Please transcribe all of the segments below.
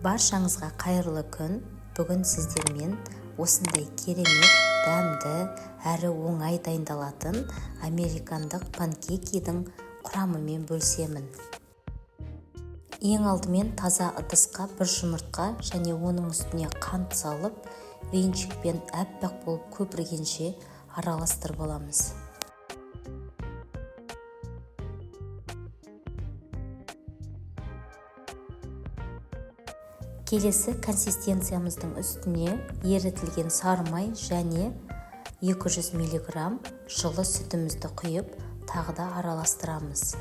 Баршаңызға қайырлы күн. Бүгін сіздермен осындай керемет, дәмді әрі оңай дайындалатын американдық панкейкидің құрамымен бөлісемін. Ең алдымен таза ыдысқа бір жұмыртқа және оның үстіне қант салып, венчикпен әппақ болып көпіргенше араластырып аламыз. Келесі консистенциямыздың үстіне ерітілген сары май және 200 мг жылы сүтімізді құйып, тағы да араластырамыз.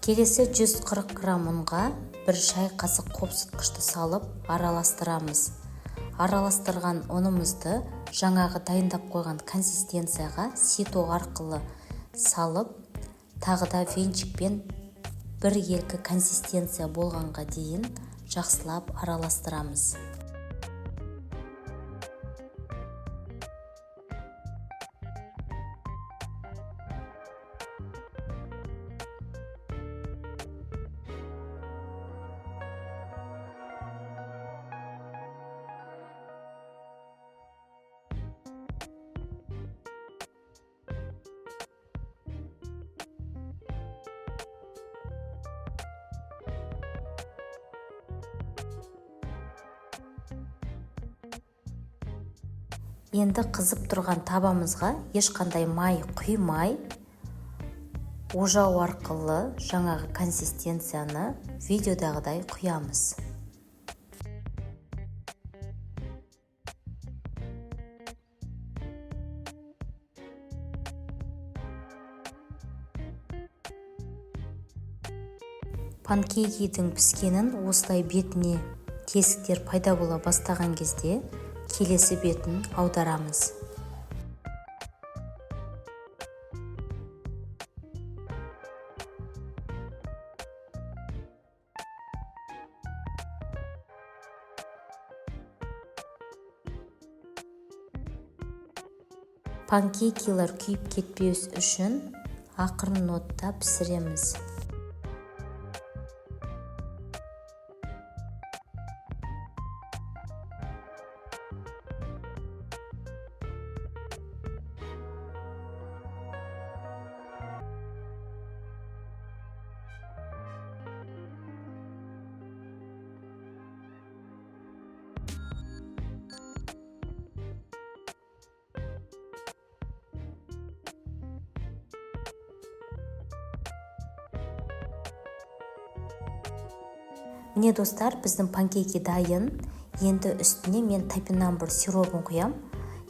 Келесі 140 грамм ұнға бір шай қасық қопсытқышты салып араластырамыз. Араластырған ұнымызды жаңағы дайындап қойған консистенцияға сито арқылы салып, тағы да венчикпен бір-екі консистенция болғанға дейін жақсылап араластырамыз. Енді қызып тұрған табамызға ешқандай май құймай, ожау арқылы жаңағы консистенцияны видеодағыдай құямыз. Панкейкидің піскенін осылай бетіне тесіктер пайда бола бастаған кезде келесі бетін аударамыз. Панкейкилер күйіп кетпеуі үшін ақырын отта пісіреміз. Міне достар, біздің панкейки дайын. Енді үстіне мен топинамбур сиробын құям,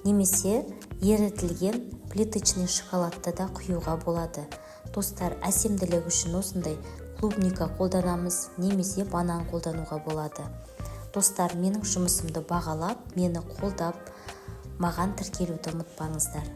немесе ерітілген плиточный шоколадты да құюға болады. Достар, әсемділік үшін осындай клубника қолданамыз, немесе банан қолдануға болады. Достар, менің жұмысымды бағалап, мені қолдап, маған тіркелуді ұмытпаңыздар.